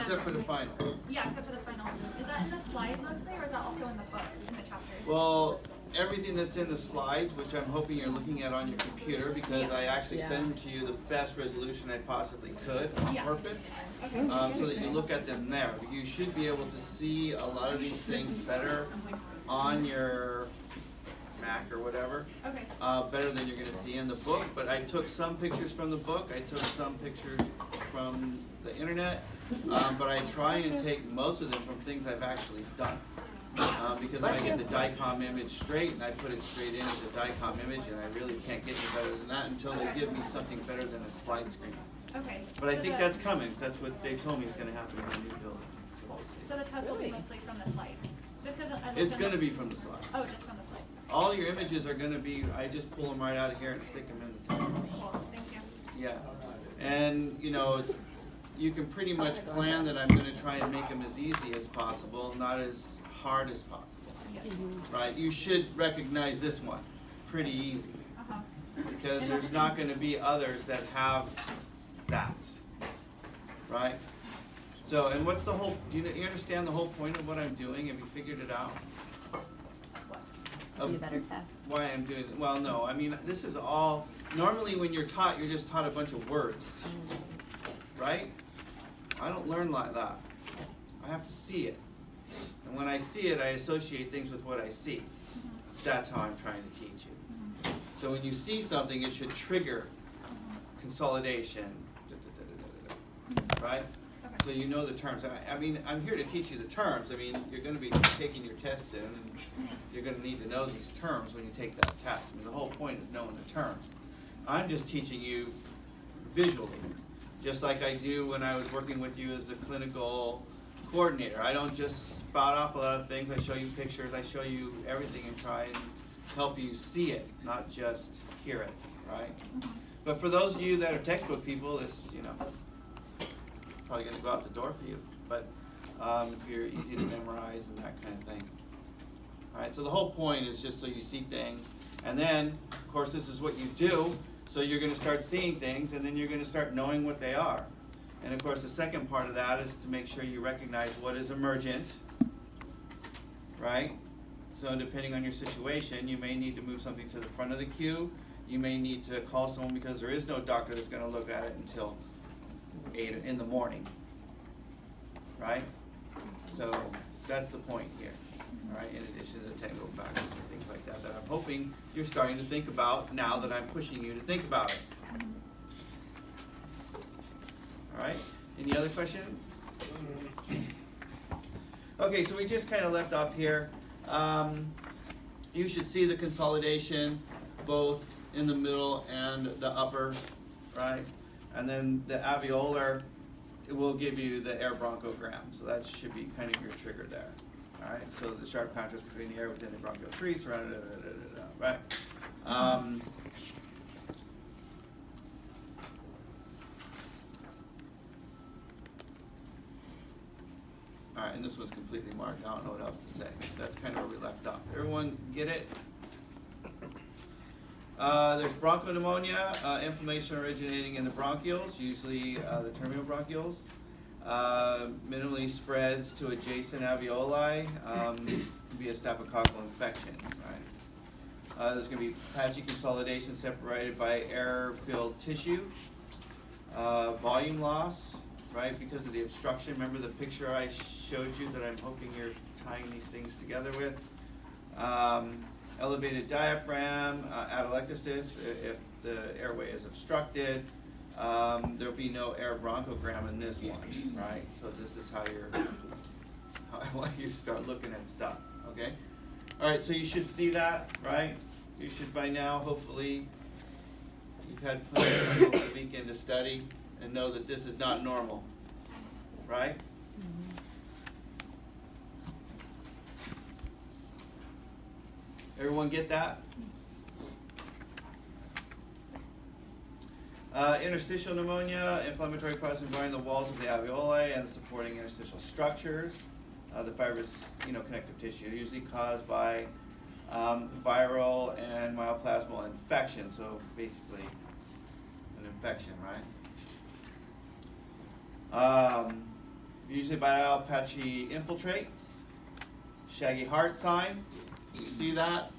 except for the final. Yeah, except for the final. Is that in the slide mostly, or is that also in the book, in the chapters? Well, everything that's in the slides, which I'm hoping you're looking at on your computer, because I actually sent them to you the best resolution I possibly could on purpose, so that you look at them there. You should be able to see a lot of these things better on your Mac or whatever, better than you're going to see in the book. But I took some pictures from the book, I took some pictures from the internet, but I try and take most of them from things I've actually done. Because I get the DICOM image straight and I put it straight in as a DICOM image, and I really can't get any better than that until they give me something better than a slide screen. Okay. But I think that's coming, 'cause that's what they told me is going to happen in the new building. So the test will be mostly from the slides? Just because It's going to be from the slides. Oh, just from the slides. All your images are going to be, I just pull them right out of here and stick them in the test. Cool. Thank you. Yeah. And, you know, you can pretty much plan that I'm going to try and make them as easy as possible, not as hard as possible. Right? You should recognize this one pretty easy, because there's not going to be others that have that. Right? So, and what's the whole, do you understand the whole point of what I'm doing? Have you figured it out? Be a better test. Why I'm doing it? Well, no, I mean, this is all, normally when you're taught, you're just taught a bunch of words. Right? I don't learn like that. I have to see it. And when I see it, I associate things with what I see. That's how I'm trying to teach you. So when you see something, it should trigger consolidation, right? So you know the terms. I mean, I'm here to teach you the terms. I mean, you're going to be taking your test soon, and you're going to need to know these terms when you take that test. I mean, the whole point is knowing the terms. I'm just teaching you visually, just like I do when I was working with you as a clinical coordinator. I don't just spout off a lot of things. I show you pictures. I show you everything and try and help you see it, not just hear it, right? But for those of you that are textbook people, this, you know, probably going to go out the door for you. But if you're easy to memorize and that kind of thing. All right, so the whole point is just so you see things. And then, of course, this is what you do. So you're going to start seeing things, and then you're going to start knowing what they are. And of course, the second part of that is to make sure you recognize what is emergent, right? So depending on your situation, you may need to move something to the front of the queue. You may need to call someone because there is no doctor that's going to look at it until 8 in the morning, right? So that's the point here, all right, in addition to the technical factors and things like that, that I'm hoping you're starting to think about now that I'm pushing you to think about it. All right, any other questions? Okay, so we just kind of left off here. You should see the consolidation both in the middle and the upper, right? And then the alveolar, it will give you the air bronchogram. So that should be kind of your trigger there. All right, so the sharp contrast between the air within the bronchial tree, surrounded, right? All right, and this one's completely marked. I don't know what else to say. That's kind of where we left off. Everyone get it? There's bronchopneumonia, inflammation originating in the bronchioles, usually the terminal bronchioles. Minimally spreads to adjacent alveoli. Can be a staphylococcal infection, right? There's going to be patchy consolidation separated by air-filled tissue. Volume loss, right, because of the obstruction. Remember the picture I showed you that I'm hoping you're tying these things together with? Elevated diaphragm, atelectasis, if the airway is obstructed. There'll be no air bronchogram in this one, right? So this is how I want you to start looking at stuff, okay? All right, so you should see that, right? You should by now, hopefully, you've had plenty of time over the weekend to study and know that this is not normal, right? Everyone get that? Interstitial pneumonia, inflammatory process involving the walls of the alveoli and the supporting interstitial structures. The fibrous, connective tissue, usually caused by viral and myoplasmal infection. So basically, an infection, right? Usually bilateral patchy infiltrates. Shaggy heart sign. You see that?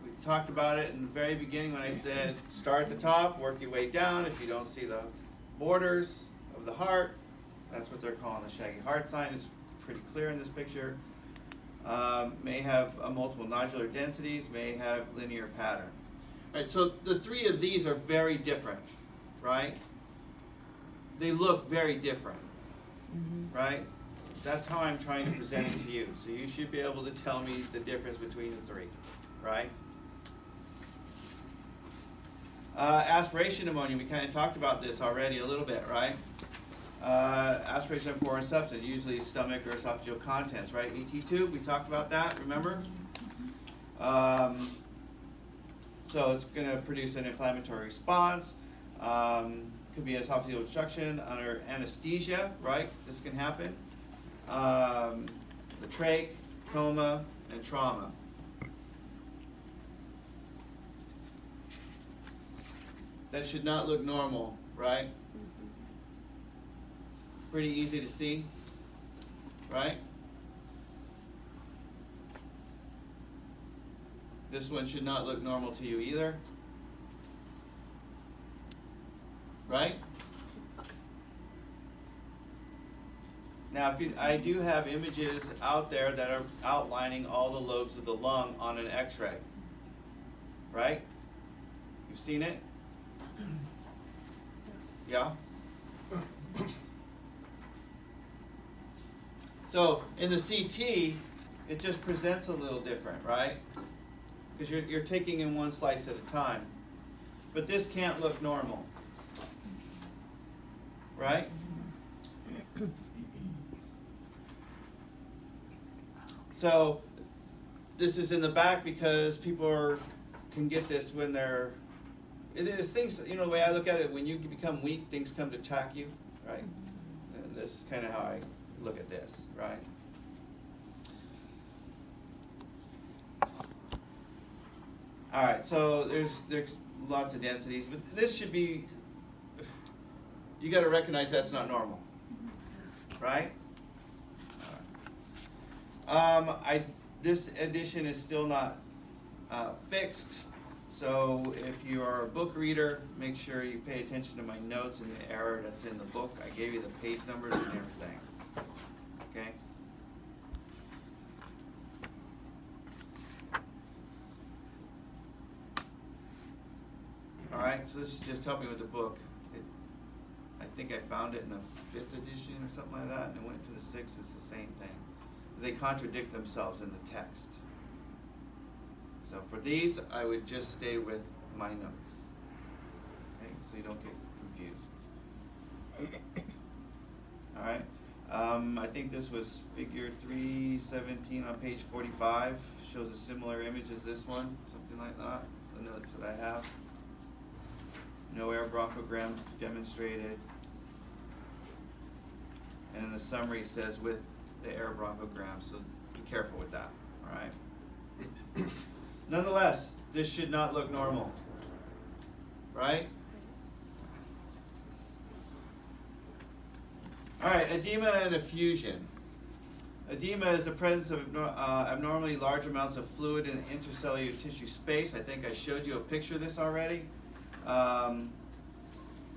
We talked about it in the very beginning when I said start at the top, work your way down. If you don't see the borders of the heart, that's what they're calling the shaggy heart sign. It's pretty clear in this picture. May have multiple nodular densities, may have linear pattern. Right, so the three of these are very different, right? They look very different, right? That's how I'm trying to present it to you. So you should be able to tell me the difference between the three, right? Aspiration pneumonia, we kind of talked about this already a little bit, right? Aspiration of foreign substance, usually stomach or esophageal contents, right? ET tube, we talked about that, remember? So it's going to produce an inflammatory response. Could be esophageal obstruction under anesthesia, right? This can happen. The trach, coma, and trauma. That should not look normal, right? Pretty easy to see, right? This one should not look normal to you either, right? Now, I do have images out there that are outlining all the lobes of the lung on an X-ray, right? You've seen it? Yeah? So in the CT, it just presents a little different, right? Because you're taking in one slice at a time. But this can't look normal, right? So this is in the back because people can get this when they're, it's things, you know, the way I look at it, when you become weak, things come to attack you, right? And this is kind of how I look at this, right? All right, so there's lots of densities, but this should be, you got to recognize that's not normal, right? This edition is still not fixed, so if you are a book reader, make sure you pay attention to my notes and the error that's in the book. I gave you the page numbers and everything, okay? All right, so this is just helping with the book. I think I found it in the 5th edition or something like that, and it went to the 6th, it's the same thing. They contradict themselves in the text. So for these, I would just stay with my notes, okay, so you don't get confused. All right, I think this was figure 317 on page 45, shows a similar image as this one, something like that. It's the notes that I have. No air bronchogram demonstrated. And in the summary it says with the air bronchogram, so be careful with that, all right? Nonetheless, this should not look normal, right? All right, edema and effusion. Edema is the presence of abnormally large amounts of fluid in intercellular tissue space. I think I showed you a picture of this already.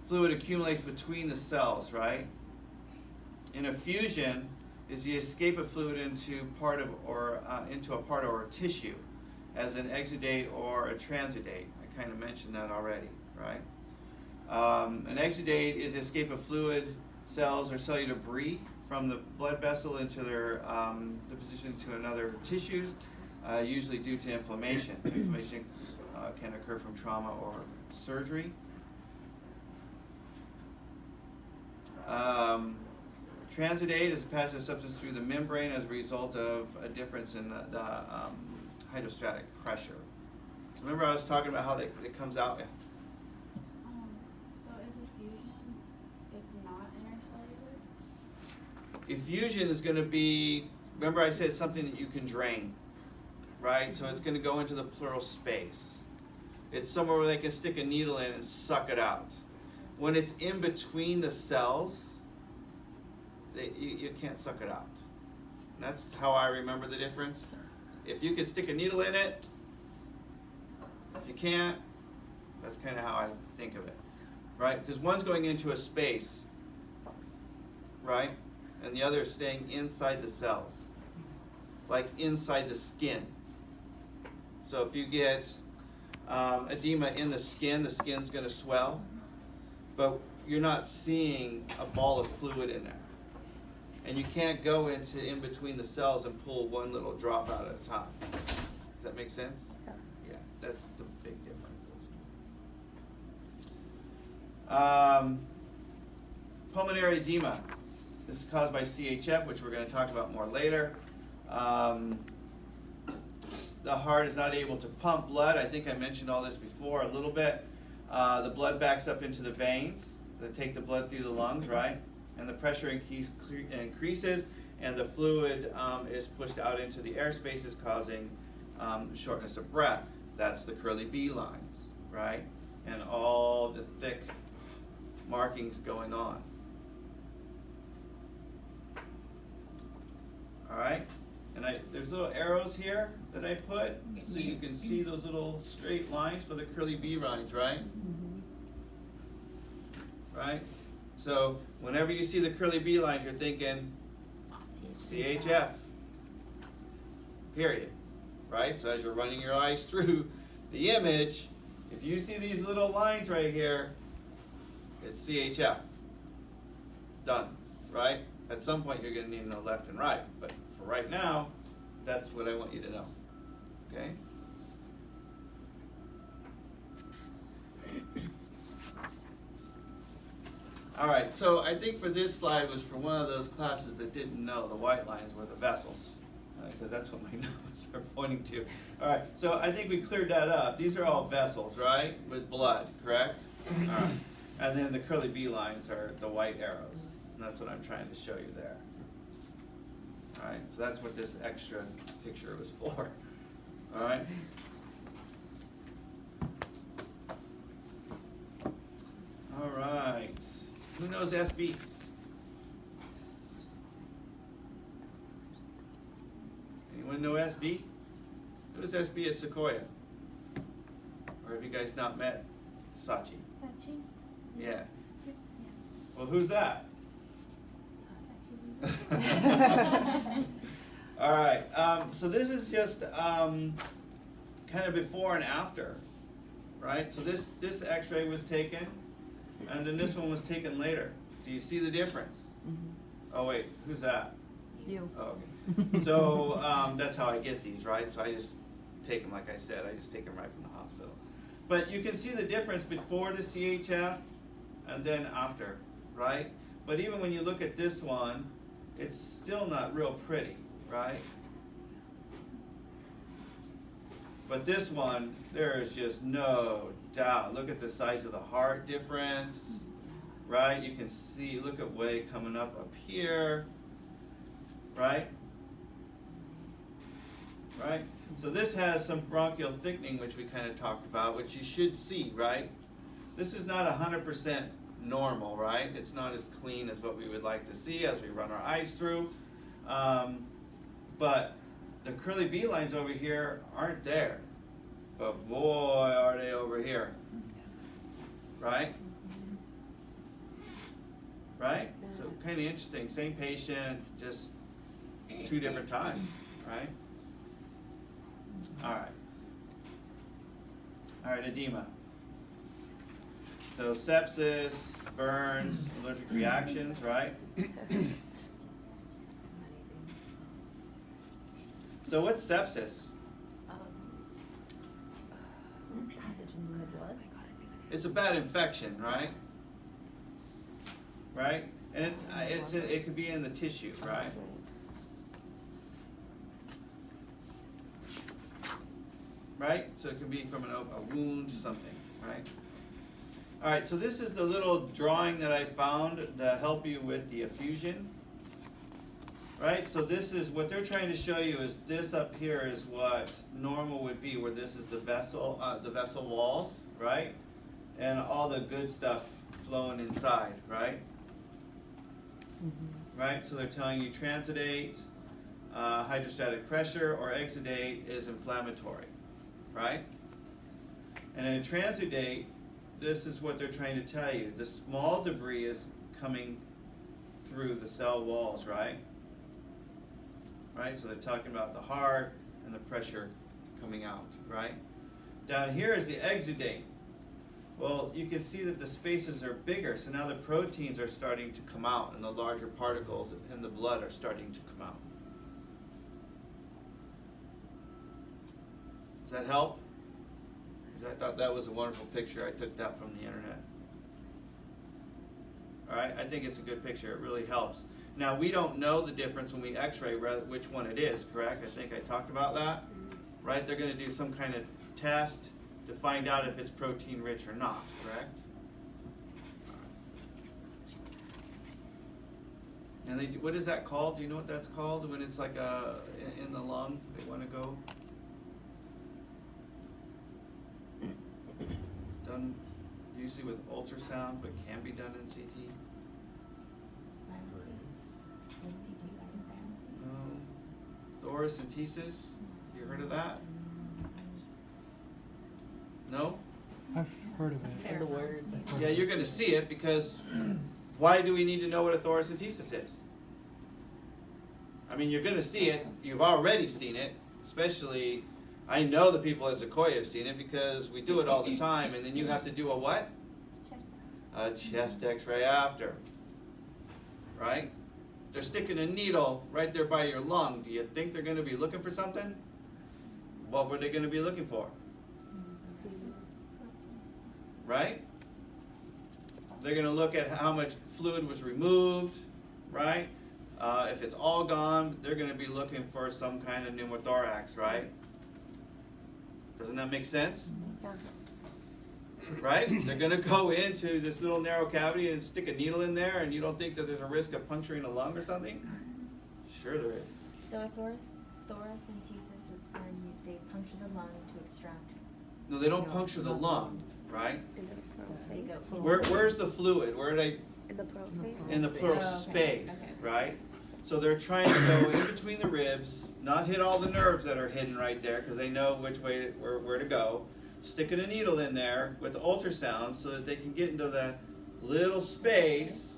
Fluid accumulates between the cells, right? And effusion is the escape of fluid into a part or a tissue, as an exudate or a transudate. I kind of mentioned that already, right? An exudate is the escape of fluid, cells, or cellular debris from the blood vessel into their deposition to another tissue, usually due to inflammation. Inflammation can occur from trauma or surgery. Transudate is a passage of substance through the membrane as a result of a difference in the hydrostatic pressure. Remember I was talking about how it comes out? Yeah. So is effusion, it's not intercellular? Effusion is going to be, remember I said something that you can drain, right? So it's going to go into the pleural space. It's somewhere where they can stick a needle in and suck it out. When it's in between the cells, you can't suck it out. And that's how I remember the difference. If you could stick a needle in it, if you can't, that's kind of how I think of it, right? Because one's going into a space, right? And the other is staying inside the cells, like inside the skin. So if you get edema in the skin's going to swell, but you're not seeing a ball of fluid in there. And you can't go into in between the cells and pull one little drop out at a time. Does that make sense? Yeah. Yeah, that's the big difference. Pulmonary edema. This is caused by CHF, which we're going to talk about more later. The heart is not able to pump blood. I think I mentioned all this before a little bit. The blood backs up into the veins that take the blood through the lungs, right? And the pressure increases, and the fluid is pushed out into the air spaces, causing shortness of breath. That's the curly B lines, right? And all the thick markings going on. All right? And there's little arrows here that I put, so you can see those little straight lines for the curly B lines, right? Right? So whenever you see the curly B lines, you're thinking CHF, period, right? So as you're running your eyes through the image, if you see these little lines right here, it's CHF. Done, right? At some point you're going to need to know left and right, but for right now, that's what I want you to know, okay? All right, so I think for this slide was for one of those classes that didn't know the white lines were the vessels, because that's what my notes are pointing to. All right, so I think we cleared that up. These are all vessels, right, with blood, correct? All right, and then the curly B lines are the white arrows, and that's what I'm trying to show you there. All right, so that's what this extra picture was for. All right. All right. Who knows SB? Anyone know SB? Who's SB at Sequoia? Or have you guys not met Sachi? Sachi? Yeah. Well, who's that? All right. So this is just kind of before and after, right? So this X-ray was taken, and then this one was taken later. Do you see the difference? Oh wait, who's that? You. Oh, okay. So that's how I get these, right? So I just take them, like I said, I just take them right from the hospital. But you can see the difference before the CHF and then after, right? But even when you look at this one, it's still not real pretty, right? But this one, there is just no doubt. Look at the size of the heart difference, right? You can see, look at way coming up here, right? Right? So this has some bronchial thickening, which we kind of talked about, which you should see, right? This is not 100% normal, right? It's not as clean as what we would like to see as we run our eyes through. But the curly B lines over here aren't there. But boy, are they over here. Right? Right? So kind of interesting. Same patient, just 2 different times, right? All right. All right, edema. So sepsis, burns, allergic reactions, right? So what's sepsis? Pathogen in the blood. It's a bad infection, right? Right? And it could be in the tissue, right? Right? So it can be from a wound, something, right? All right, so this is the little drawing that I found to help you with the effusion. Right? So this is what they're trying to show you is this up here is what normal would be, where this is the vessel walls, right? And all the good stuff flowing inside, right? right? So they're telling you transudate, hydrostatic pressure, or exudate is inflammatory, right? And in a transudate, this is what they're trying to tell you. The small debris is coming through the cell walls, right? Right? So they're talking about the heart and the pressure coming out, right? Down here is the exudate. Well, you can see that the spaces are bigger, so now the proteins are starting to come out, and the larger particles in the blood are starting to come out. Does that help? 'Cause I thought that was a wonderful picture. I took that from the internet. All right, I think it's a good picture. It really helps. Now, we don't know the difference when we x-ray which one it is, correct? I think I talked about that, right? They're going to do some kind of test to find out if it's protein rich or not, correct? And they, what is that called? Do you know what that's called when it's like in the lung? They want to go. Done usually with ultrasound, but can be done in CT. No. Thoracentesis. You heard of that? No? I've heard of it. The word. Yeah, you're going to see it because why do we need to know what a thoracentesis is? I mean, you're going to see it. You've already seen it, especially, I know the people at Sequoia have seen it because we do it all the time, and then you have to do a what? A chest x-ray after, right? They're sticking a needle right there by your lung. Do you think they're going to be looking for something? What were they going to be looking for? Right? They're going to look at how much fluid was removed, right? If it's all gone, they're going to be looking for some kind of pneumothorax, right? Doesn't that make sense? Right? They're going to go into this little narrow cavity and stick a needle in there, and you don't think that there's a risk of puncturing a lung or something? Sure there is. So a thoracentesis is when they puncture the lung to extract. No, they don't puncture the lung, right? In the pleural space. Where's the fluid? Where are they? In the pleural space. In the pleural Oh, space, okay. right? So they're trying to go in between the ribs, not hit all the nerves that are hidden right there, because they know which way where to go. Sticking a needle in there with the ultrasound so that they can get into that little space,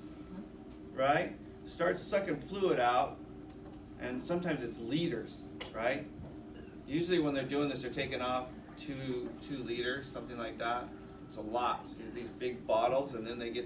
right? Start sucking fluid out, and sometimes it's liters, right? Usually when they're doing this, they're taking off two liters, something like that. It's a lot. So these big bottles, and then they get